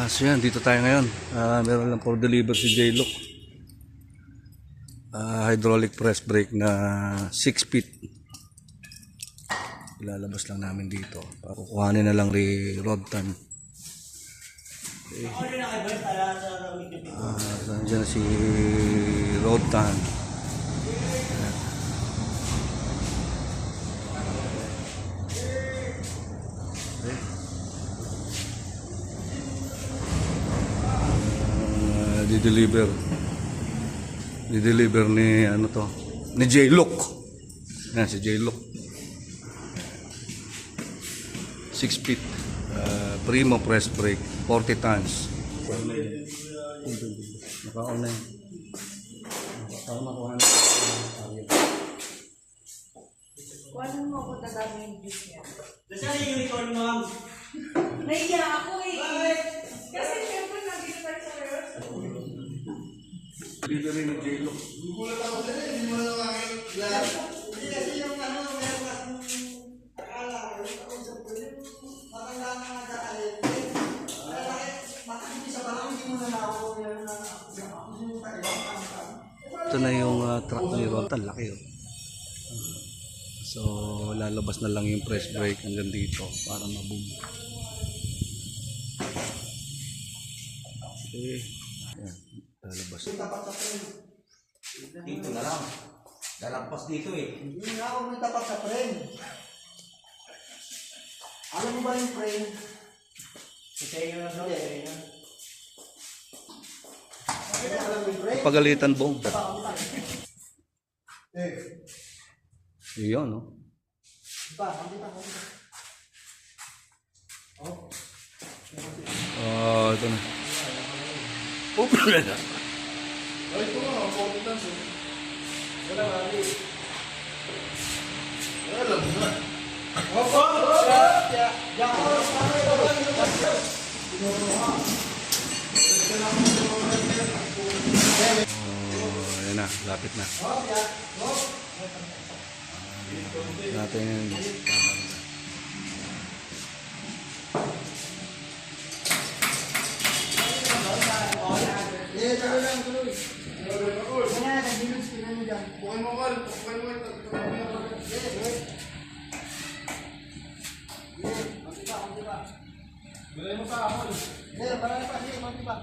So yan, dito tayo ngayon. Meron lang for deliver si J-Lock. Hydraulic press brake na 6 feet. Ilalabas lang namin dito. Kukuhanin na lang ni Rodtan. Okay. Saan dyan si Rodtan? Di-deliver ni ano to, ni J-Lock. Yan si J-Lock. 6 feet. Primo press brake, 40 tons. Naka-on na yun. Para makuha na. Kuhanan mo ako dadami yung juice niya. Nasaan yung unicorn, ma'am? Nahiya ako eh. Kasi syempre nandito tayo sa rehearsal. Delivery ni J-Lock. Gulat ako sa hindi mo lang aking glass. Hindi kasi yung ano, meron kasing akala ko, matanda na nagkakalit. Bakit hindi sa parang hindi mo na ako meron na yung taibang kang. Ito na yung truck ni Rodtan. Laki oh. So lalabas na lang yung press brake hanggang dito para maboom. Okay. Ayan, lalabas. Tapat sa frame. Dito na lang. Lalagpas dito eh. Hindi nga ako may tapat sa frame. Alam mo ba yung frame? Kasi yun na doon eh. Alam mo yung frame? Pagalitan bong. Eh. Iyon no. Ba, hindi pa. Oh. Ito na. Oh, wala na. Ay, ito nga, ang importance eh. Wala nga rin. Wala mo na. Opo! Ayan na, lapit na. Natin yung Tuloy. Kaya, nag-minus ko na nyo dyan. Bukan mo, Carl. Bukan mo ito. Bilay mo sa ako. Para pa, sige, pa.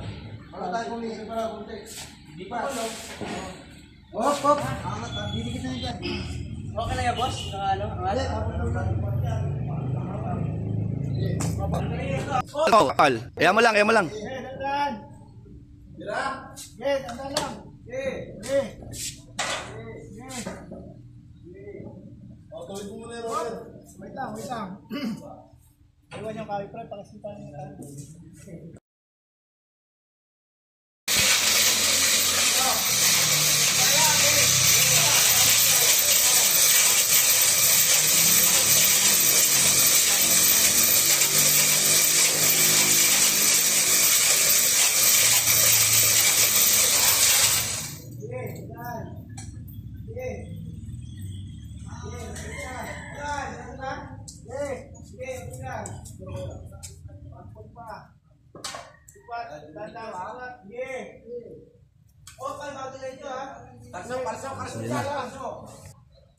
Para tayo kumili, para kunti. Di pa. Hop. Angat, didikit na nyo dyan. Okay na yan, boss? Ano? Oh, Al. Ayan mo lang. Tira? Yes, anda lang. O, tuloy mo muna yung roller. Wait lang. Iwan yung kawit, pre. Pakasipan niyo yung kawit.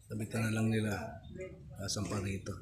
Sabitan na lang nila. Asan pa rito.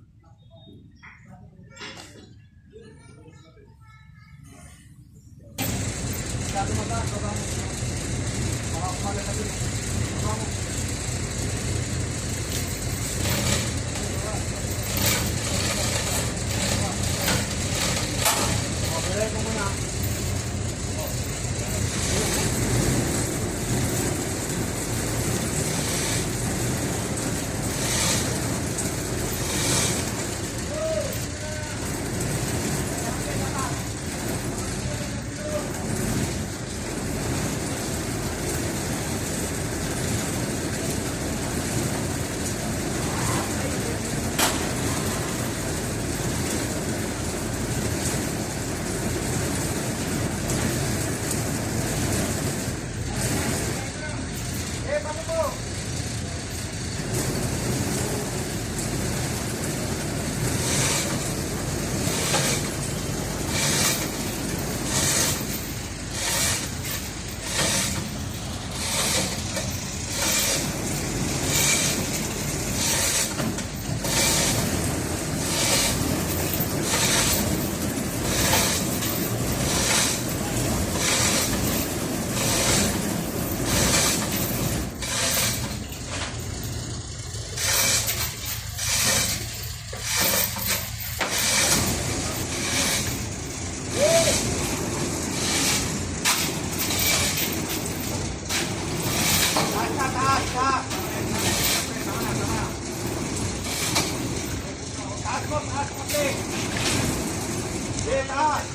taas.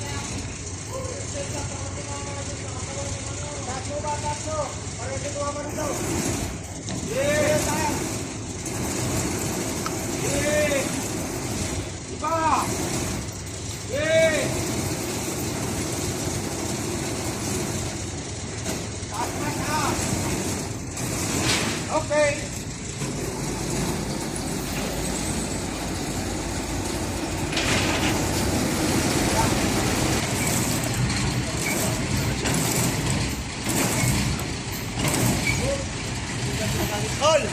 Tatlo ba, tatlo? Para ito tumama nito. Yes! Yes! Iba! Yes! Taas na, taas! Okay! All!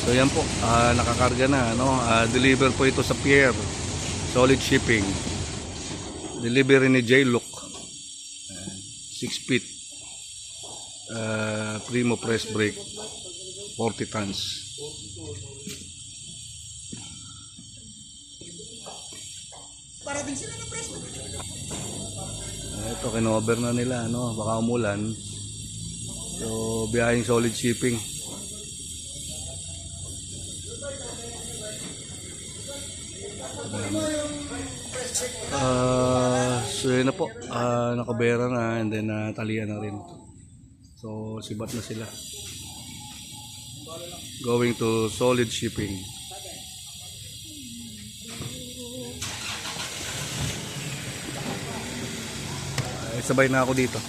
So yan po, nakakarga na, no? Deliver po ito sa Pierre. Solid shipping. Delivery ni J-Look. 6 feet. Primo press brake. 40 tons. Para din sila ng presto. Ito, kinover na nila, no? Baka umulan. So, biyaheng solid shipping. So yun na po, nakabera na and then talian na rin. So sibat na sila. Going to solid shipping. Sabay na ako dito.